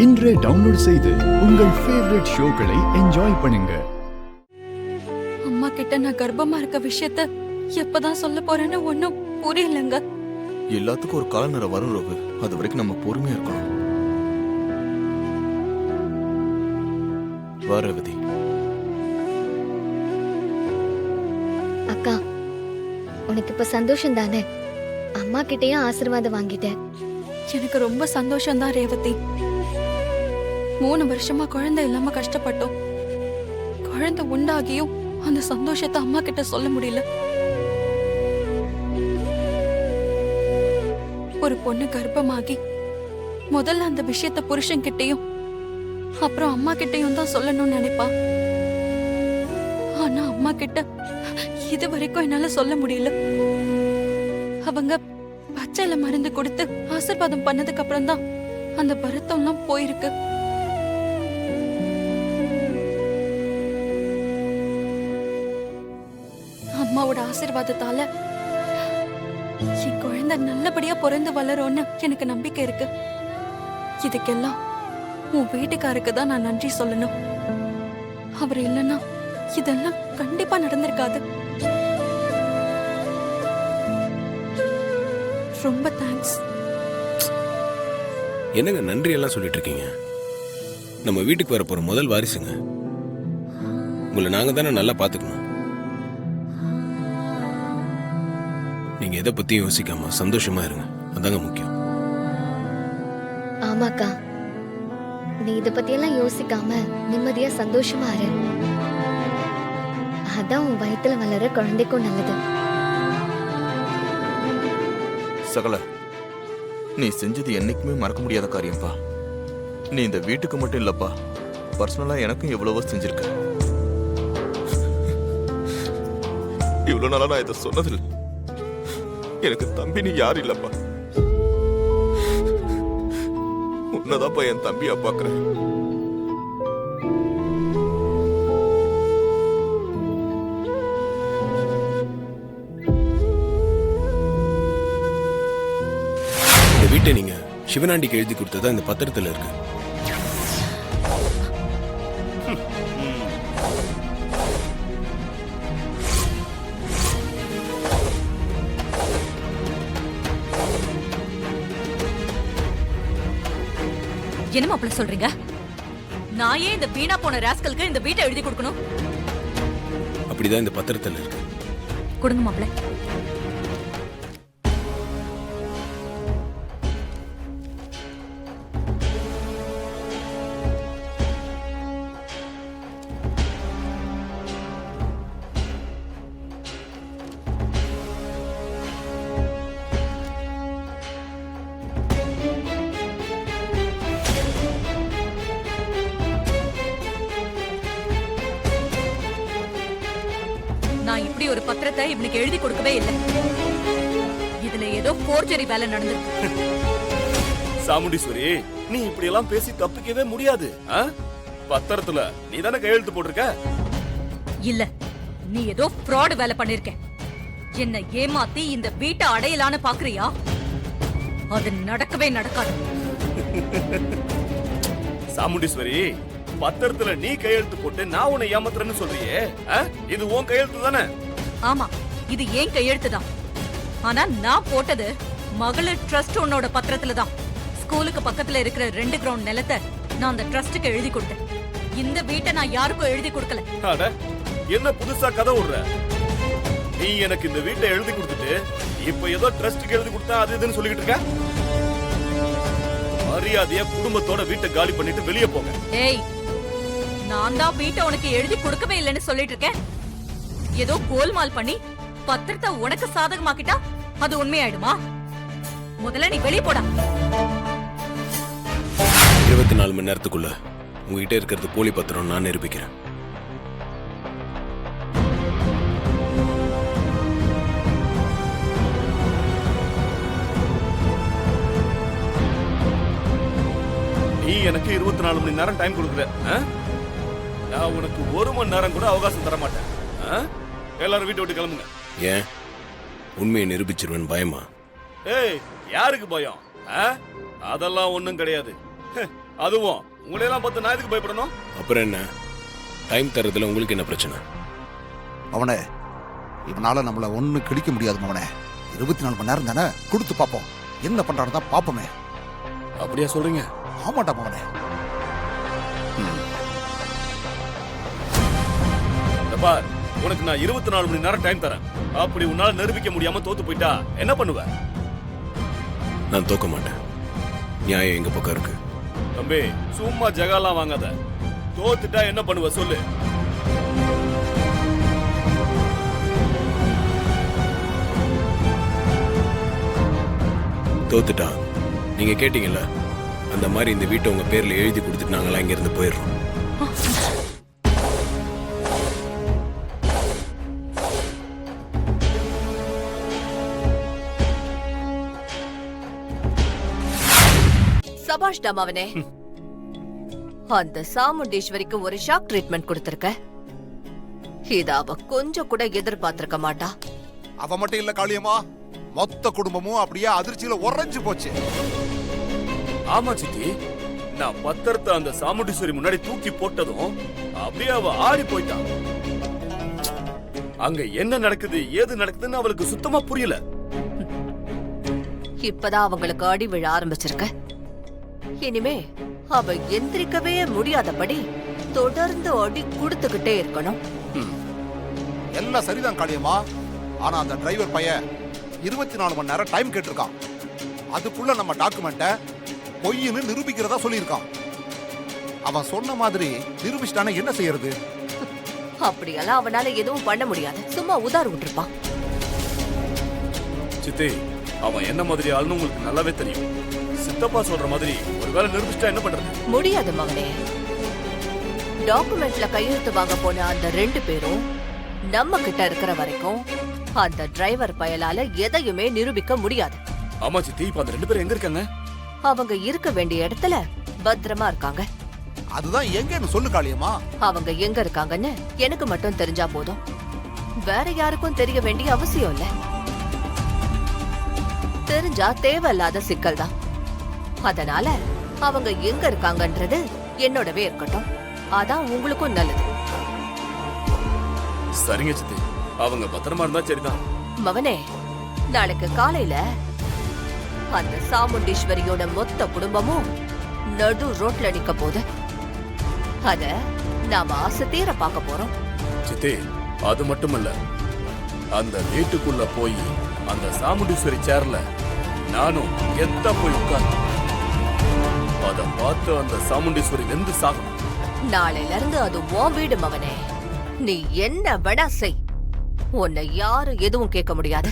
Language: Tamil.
இன்றே டவுன்லோட் செய்து உங்கள் ஃபேவரட் ஷோக்களை என்ஜாய் பண்ணுங்க. அம்மா கிட்ட நான் கர்ப்பமா இருக்க விஷயத்த எப்பதான் சொல்ல போறேன்னு ஒன்னும் புரியலங்க. எல்லாத்துக்கும் ஒரு கால நேரம் வரும் ரோகு. அது வரைக்கும் நம்ம பொறுமையா இருக்கணும். வாரவதி அக்கா, உனக்கு இப்ப சந்தோஷம் தானே? அம்மா கிட்டயும் ஆசீர்வாதம் வாங்கிட்டேன். எனக்கு ரொம்ப சந்தோஷம் தான் ரேவதி. 3 வருஷமா குழந்தை இல்லாம கஷ்டப்பட்டோம். குழந்தை உண்டாகியும் அந்த சந்தோஷத்தை அம்மா கிட்ட சொல்ல முடியல. ஒரு பொண்ணு கர்ப்பமாகி முதல்ல அந்த விஷயத்த புருஷன் கிட்டையும் அப்புறம் அம்மா கிட்டையும் தான் சொல்லணும்னு நினைப்பா. ஆனா அம்மா கிட்ட இது வரைக்கும் என்னால சொல்ல முடியல. அவங்க பச்சையில மருந்து கொடுத்து ஆசீர்வாதம் பண்ணதுக்கு அப்புறம் தான் அந்த வருத்தம் எல்லாம் போயிருக்கு. அம்மாவோட ஆசீர்வாதத்தால என் குழந்தை நல்லபடியா பிறந்து வளரும்னு எனக்கு நம்பிக்கை இருக்கு. இதுக்கெல்லாம் உன் வீட்டுக்காருக்கு தான் நான் நன்றி சொல்லணும். அவர் இல்லைன்னா இதெல்லாம் கண்டிப்பா நடந்திருக்காது. ரொம்ப தேங்க்ஸ். என்னங்க நன்றி எல்லாம் சொல்லிட்டு இருக்கீங்க? நம்ம வீட்டுக்கு வர போற முதல் வாரிசுங்க. உங்களை நாங்க தானே நல்லா பாத்துக்கணும். நீங்க எதை பத்தியும் யோசிக்காம சந்தோஷமா இருங்க, அதாங்க முக்கியம். ஆமாக்கா, நீ இத பத்தியெல்லாம் யோசிக்காம நிம்மதியா சந்தோஷமா இரு. அதான் உன் வயித்துல வளர குழந்தைக்கும் நல்லது. சகல, நீ செஞ்சது என்னைக்குமே மறக்க முடியாத காரியம்பா. நீ இந்த வீட்டுக்கு மட்டும் இல்லப்பா, பர்சனலா எனக்கும் எவ்வளவோ செஞ்சிருக்க. இவ்வளவு நாளா நான் இதை சொன்னதில்லை. எனக்கு தம்பி நீ யாரும் இல்லப்பா. உன்னதாப்பா என் தம்பியா பாக்குறேன். இந்த வீட்டை நீங்க சிவனாண்டிக்கு எழுதி கொடுத்ததா இந்த பத்திரத்துல இருக்கு. என்ன மாப்பிள்ள சொல்றீங்க? நான் ஏன் இந்த வீணா போன ராஸ்கலுக்கு இந்த வீட்டை எழுதி கொடுக்கணும்? அப்படிதான் இந்த பத்திரத்துல இருக்கு. கொடுங்க மாப்பிள்ள. நான் இப்படி ஒரு பத்திரத்தை இவனுக்கு எழுதி கொடுக்கவே இல்லை. இதுல ஏதோ போர்ஜரி வேலை நடந்திருக்கு. சாமுண்டீஸ்வரி, நீ இப்படி எல்லாம் பேசி தப்பிக்கவே முடியாது. பத்திரத்துல நீ தானே கையெழுத்து போட்டிருக்க. இல்ல, நீ ஏதோ ஃப்ராட் வேலை பண்ணிருக்க. என்ன ஏமாத்தி இந்த வீட்டை அடையலான்னு பாக்குறியா? அது நடக்கவே நடக்காது. சாமுண்டீஸ்வரி, பத்திரத்துல நீ கையெழுத்து போட்டு நான் உன்னை ஏமாத்துறேன்னு சொல்றியே, இது உன் கையெழுத்து தானே? ஆமா, இது ஏன் கையெழுத்து தான். ஆனா நான் போட்டது மகளிர் ட்ரஸ்ட் உன்னோட பத்திரத்துல தான். ஸ்கூலுக்கு பக்கத்துல இருக்கிற 2 கிரவுண்ட் நிலத்தை நான் அந்த ட்ரஸ்டுக்கு எழுதி கொடுத்தேன். இந்த வீட்டை நான் யாருக்கும் எழுதி கொடுக்கல. அட, என்ன புதுசா கதை விடுற? நீ எனக்கு இந்த வீட்டை எழுதி கொடுத்துட்டு இப்ப ஏதோ ட்ரஸ்டுக்கு எழுதி கொடுத்தா அது இதுன்னு சொல்லிக்கிட்டு இருக்க. மரியாதையா குடும்பத்தோட வீட்டை காலி பண்ணிட்டு வெளியே போங்க. ஏய், நான் தான் வீட்டை உனக்கு எழுதி கொடுக்கவே இல்லைன்னு சொல்லிட்டு இருக்கேன். ஏதோ கோல்மால் பண்ணி பத்திரத்தை உனக்கு சாதகமாக்கிட்டா அது உண்மையாயிடுமா? முதல்ல நீ வெளியே போடா. 24 மணி நேரத்துக்குள்ள உங்ககிட்ட இருக்கிறது போலி பத்திரம் நான் நிரூபிக்கிறேன். நீ எனக்கு 24 மணி நேரம் டைம் கொடுக்குற. நான் உனக்கு 1 மணி நேரம் கூட அவகாசம் தர மாட்டேன். எல்லாரும் வீட்டை விட்டு கிளம்புங்க. ஏன்? உண்மையை நிரூபிச்சிருவேன் பயமா? ஏய், யாருக்கு பயம்? அதெல்லாம் ஒண்ணும் கிடையாது. அதுவும் உங்களையெல்லாம் பார்த்து நான் எதுக்கு பயப்படணும்? அப்புறம் என்ன, டைம் தர்றதுல உங்களுக்கு என்ன பிரச்சனை? அவனே, இவனால நம்மள ஒண்ணு கிழிக்க முடியாது மவனே. 24 மணி நேரம் தானே, கொடுத்து பார்ப்போம். என்ன பண்றான்னு தான் பார்ப்போமே. அப்படியா சொல்றீங்க? ஆமாட்டா மவனே. இந்த பார், உனக்கு நான் 24 மணி நேரம் டைம் தரேன். அப்படி உன்னால நிரூபிக்க முடியாம தோத்து போயிட்டா என்ன பண்ணுவ? நான் தோக்க மாட்டேன். நியாயம் எங்க பக்கம் இருக்கு. தம்பி, சும்மா ஜகாலாம் வாங்காத. தோத்துட்டா என்ன பண்ணுவ சொல்லு. தோத்துட்டா நீங்க கேட்டீங்கல்ல, அந்த மாதிரி இந்த வீட்டை உங்க பேர்ல எழுதி கொடுத்துட்டு நாங்களாம் இங்க இருந்து போயிடுறோம். சபாஷ் டாமாவனே, அந்த சாமுண்டீஸ்வரிக்கு ஒரு ஷாக் ட்ரீட்மெண்ட் கொடுத்திருக்க. இத அவ கொஞ்சம் கூட எதிர்பார்த்திருக்க மாட்டா. அவ மட்டும் இல்ல காளியம்மா, மொத்த குடும்பமும் அப்படியே அதிர்ச்சியில உறைஞ்சு போச்சு. ஆமா சித்தி, நான் பத்திரத்தை அந்த சாமுண்டீஸ்வரி முன்னாடி தூக்கி போட்டதும் அப்படியே அவ ஆடி போயிட்டான். அங்க என்ன நடக்குது ஏது நடக்குதுன்னு அவளுக்கு சுத்தமா புரியல. இப்பதான் அவங்களுக்கு அடி விழ ஆரம்பிச்சிருக்க. இனிமே அவ எந்திரிக்கவே முடியாதபடி தொடர்ந்து அடி கொடுத்துக்கிட்டே இருக்கணும். எல்லாம் சரிதான் காளியம்மா. ஆனா அந்த டிரைவர் பையன் 24 மணி நேரம் டைம் கேட்டிருக்கான். அதுக்குள்ள நம்ம டாக்குமெண்ட்டை பொய்ன்னு நிரூபிக்கிறதா சொல்லியிருக்கான். அவன் சொன்ன மாதிரி நிரூபிச்சிட்டானே என்ன செய்யறது? அப்படியெல்லாம் அவனால எதுவும் பண்ண முடியாது. சும்மா உதார் விட்டுருப்பான். சித்தி, அவன் என்ன மாதிரி ஆளுன்னு உங்களுக்கு நல்லாவே தெரியும். சித்தப்பா சொல்ற மாதிரி ஒருவேளை நிரூபிச்சிட்டா என்ன பண்றது? முடியாது மகனே. டாக்குமெண்ட்ல கையெழுத்து வாங்க போன அந்த 2 பேரும் நம்ம கிட்ட இருக்கிற வரைக்கும் அந்த டிரைவர் பயலால எதையுமே நிரூபிக்க முடியாது. ஆமா சித்தி, இப்ப அந்த 2 பேரும் எங்க இருக்காங்க? அவங்க இருக்க வேண்டிய இடத்துல பத்திரமா இருக்காங்க. அதுதான் எங்கன்னு சொல்லு காளியம்மா. அவங்க எங்க இருக்காங்கன்னு எனக்கு மட்டும் தெரிஞ்சா போதும். வேற யாருக்கும் தெரிய வேண்டிய அவசியம் இல்ல. தெரிஞ்சா தேவையில்லாத சிக்கல் தான். அதனால அவங்க எங்க இருக்காங்கன்றது என்னோடவே இருக்கட்டும். அதான் உங்களுக்கும் நல்லது. சரிங்க சித்தி, அவங்க பத்திரமா இருந்தா சரிதான். மவனே, நாளைக்கு காலையில அந்த சாமுண்டீஸ்வரியோட மொத்த குடும்பமும் நடு ரோட்ல நிக்க போது அத நாம ஆசை தீர பார்க்க போறோம். சித்தி, அது மட்டுமல்ல, அந்த வீட்டுக்குள்ள போய் அந்த சாமுண்டீஸ்வரி சேர்ல நானும் எத்த போய் உட்கார்ந்து அத பார்த்து அந்த சாமுண்டீஸ்வரி வெந்து சாகணும். நாளையில இருந்து அது உன் வீடு மவனே. நீ என்ன வேணா செய். உன்னை யாரும் எதுவும் கேட்க முடியாது.